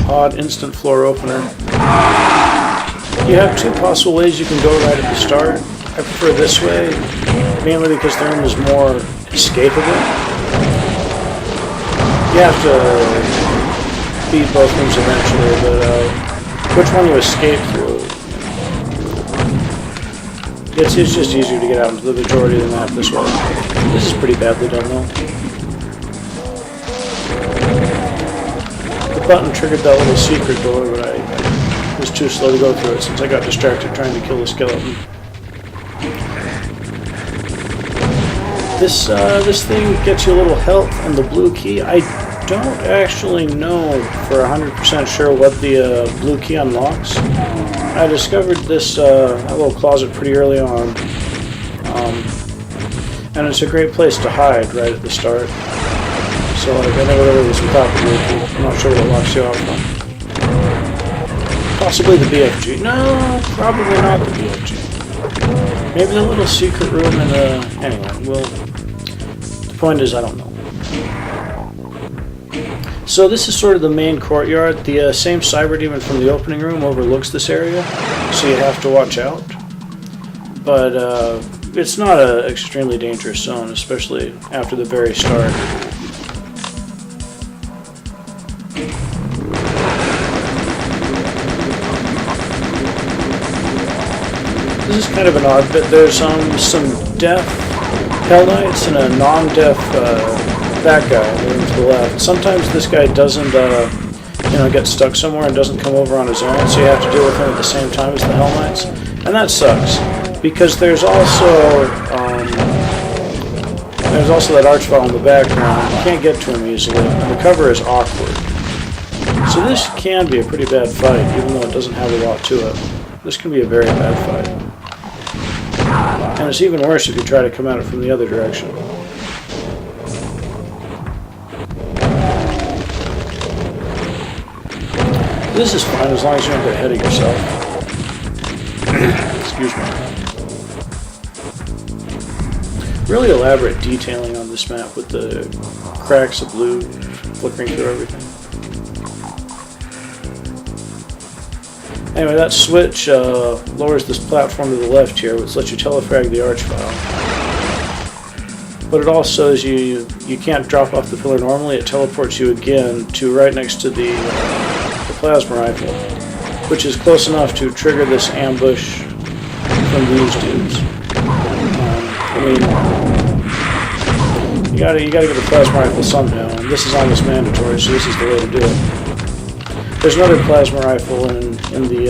odd instant floor opener. You have two possible ways you can go right at the start. I prefer this way, mainly because the room is more escapable. You have to beat both rooms eventually, but which one you escape through, it's just easier to get out into the majority of the map this way. This is pretty badly done though. The button triggered that little secret door, but I was too slow to go through it since I got distracted trying to kill the skeleton. This thing gets you a little health and the blue key. I don't actually know for 100% sure what the blue key unlocks. I discovered this little closet pretty early on, and it's a great place to hide right at the start. So like, I never really was without the blue key. I'm not sure what it locks you off from. Possibly the BFG. No, probably not the BFG. Maybe the little secret room in the... Anyway, well, the point is I don't know. So this is sort of the main courtyard. The same cyber demon from the opening room overlooks this area, so you have to watch out. But it's not an extremely dangerous zone, especially after the very start. This is kind of an odd bit. There's some deaf Hell Knights and a non-deaf that guy over to the left. Sometimes this guy doesn't get stuck somewhere and doesn't come over on his own, so you have to deal with him at the same time as the Hell Knights, and that sucks because there's also that archvile in the background. You can't get to him easily, and the cover is awkward. So this can be a pretty bad fight, even though it doesn't have a lot to it. This can be a very bad fight. And it's even worse if you try to come at it from the other direction. This is fine as long as you don't get ahead of yourself. Excuse me. Really elaborate detailing on this map with the cracks of blue flickering through everything. Anyway, that switch lowers this platform to the left here, which lets you telefrag the archvile. But it also, as you can't drop off the pillar normally, it teleports you again to right next to the plasma rifle, which is close enough to trigger this ambush from these dudes. You gotta get the plasma rifle somehow, and this is almost mandatory, so this is the way to do it. There's another plasma rifle in the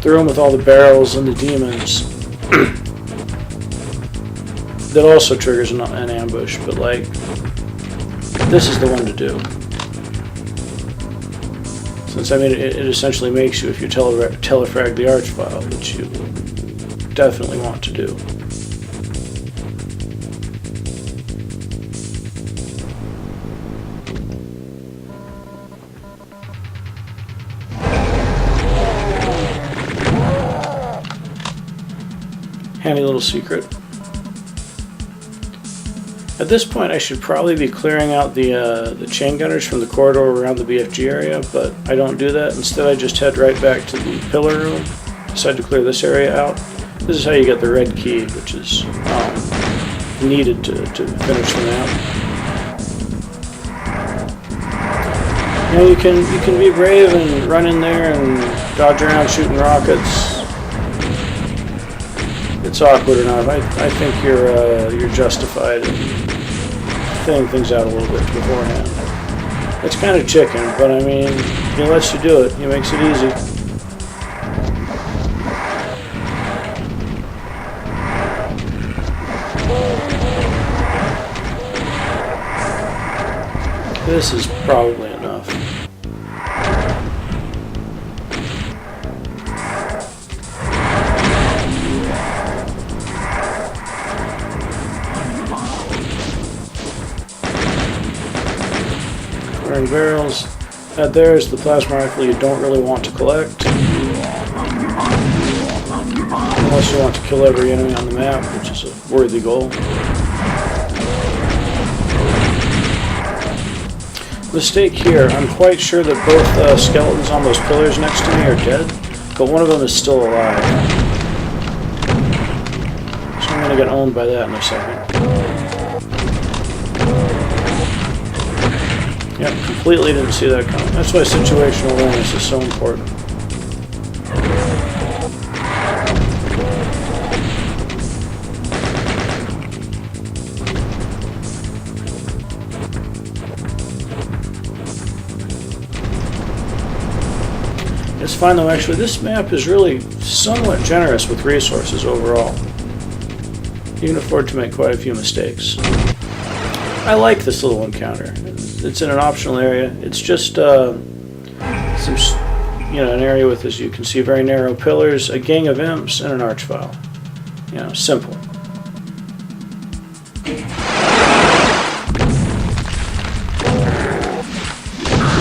room with all the barrels and the demons that also triggers an ambush, but like, this is the one to do. Since, I mean, it essentially makes you, if you telefrag the archvile, which you definitely want to do. Handy little secret. At this point, I should probably be clearing out the chain gunners from the corridor around the BFG area, but I don't do that. Instead, I just head right back to the pillar room, decide to clear this area out. This is how you get the red key, which is needed to finish the map. Now you can be brave and run in there and dodge around shooting rockets. It's awkward enough. I think you're justified in thinning things out a little bit beforehand. It's kind of chicken, but I mean, he lets you do it. He makes it easy. This is probably enough. Barrels. That there is the plasma rifle you don't really want to collect. Unless you want to kill every enemy on the map, which is a worthy goal. Mistake here. I'm quite sure that both skeletons on those pillars next to me are dead, but one of them is still alive. So I'm going to get owned by that in a second. Yep, completely didn't see that coming. That's why situational awareness is so important. It's fine though, actually. This map is really somewhat generous with resources overall. You can afford to make quite a few mistakes. I like this little encounter. It's in an optional area. It's just an area with, as you can see, very narrow pillars, a gang of imps, and an archvile. You know, simple.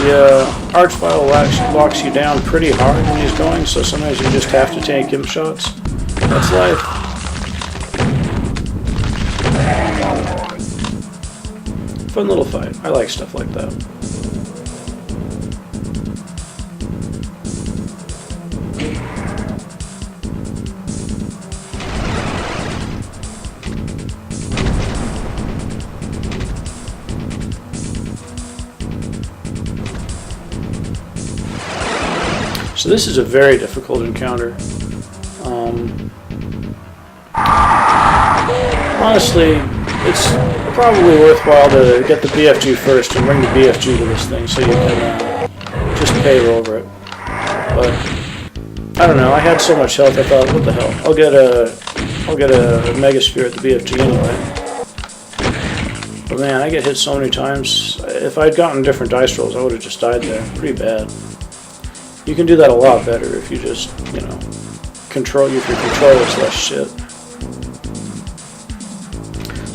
The archvile locks you down pretty hard when he's going, so sometimes you just have to take imp shots. That's life. Fun little fight. I like stuff like that. So this is a very difficult encounter. Honestly, it's probably worthwhile to get the BFG first and bring the BFG to this thing so you can just pave over it. But I don't know. I had so much health. I thought, what the hell? I'll get a Mega Sphere at the BFG anyway. But man, I get hit so many times. If I'd gotten different dice rolls, I would have just died there. Pretty bad. You can do that a lot better if you just, you know, control. If your control is less shit.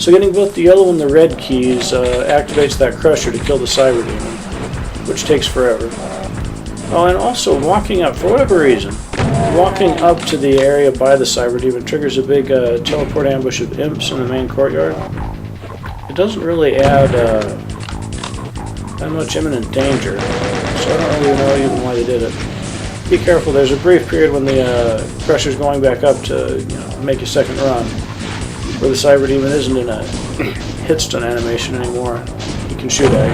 So getting both the yellow and the red keys activates that crusher to kill the cyber demon, which takes forever. Oh, and also walking up, for whatever reason, walking up to the area by the cyber demon triggers a big teleport ambush of imps in the main courtyard. It doesn't really add that much imminent danger, so I don't really know even why they did it. Be careful, there's a brief period when the crusher's going back up to, you know, make a second run, where the cyber demon isn't in a hit stun animation anymore. You can shoot at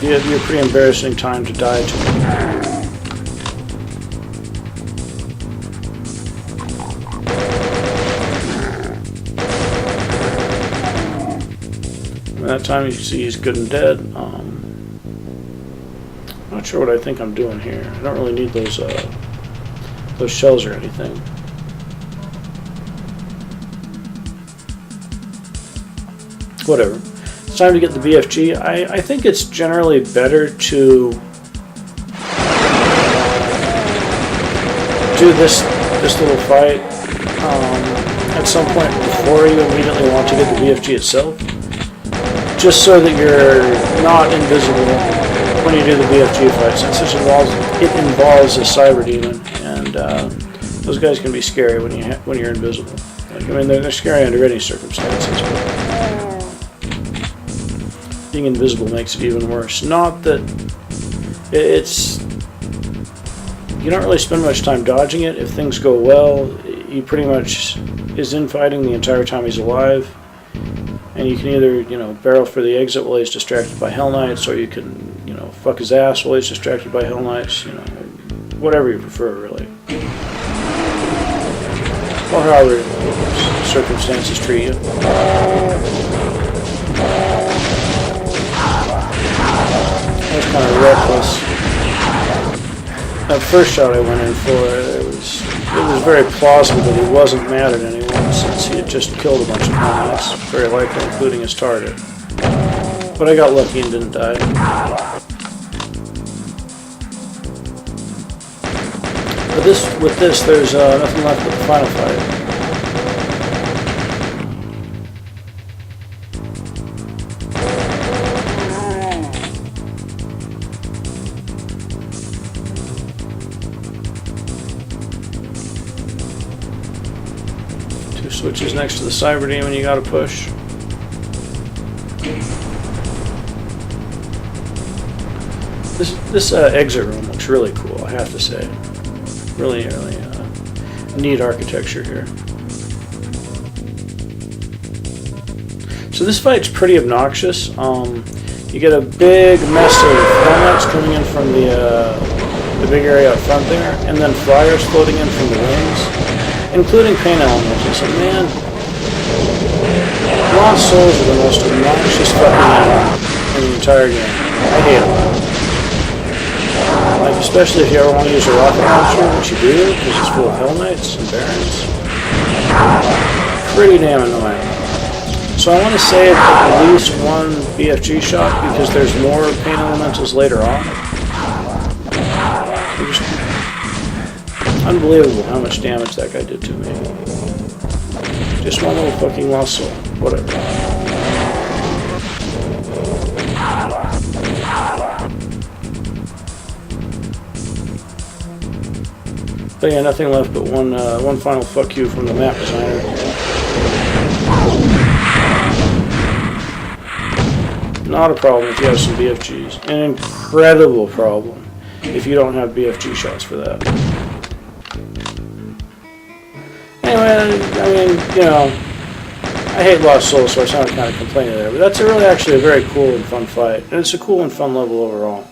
you. It'd be a pretty embarrassing time to die to him. And that time you can see he's good and dead. I'm not sure what I think I'm doing here. I don't really need those shells or anything. Whatever. It's time to get the BFG. I think it's generally better to do this little fight at some point before you immediately want to get the BFG itself, just so that you're not invisible when you do the BFG fight, since it involves a cyber demon, and those guys can be scary when you're invisible. Like, I mean, they're scary under any circumstances, but being invisible makes it even worse. Not that you don't really spend much time dodging it. If things go well, he pretty much is infighting the entire time he's alive, and you can either, you know, barrel for the exit while he's distracted by Hell Knights, or you can, you know, fuck his ass while he's distracted by Hell Knights, you know, whatever you prefer, really. Or however circumstances treat you. That was kind of reckless. That first shot I went in for, it was very plausible that he wasn't mad at anyone, since he had just killed a bunch of Hellknights, very likely including his target. But I got lucky and didn't die. But with this, there's nothing left but the final fight. Switches next to the cyber demon you gotta push. This exit room looks really cool, I have to say. Really neat architecture here. So this fight's pretty obnoxious. You get a big mess of helmets coming in from the big area out front there, and then flyers floating in from the wings, including paint elements. And man, Lost Souls are the most obnoxious fucking enemy in the entire game. I hate them. Like, especially if you ever want to use a rocket launcher, which you do, because it's full of Hell Knights and Barons. Pretty damn annoying. So I want to save at least one BFG shot, because there's more paint elementals later on. Just unbelievable how much damage that guy did to me. Just one little fucking Lost Soul. Whatever. But yeah, nothing left but one final fuck you from the map designer. Not a problem if you have some BFGs. An incredible problem if you don't have BFG shots for that. Anyway, I mean, you know, I hate Lost Souls, so I sound kind of complaining there. But that's really actually a very cool and fun fight. And it's a cool and fun level overall.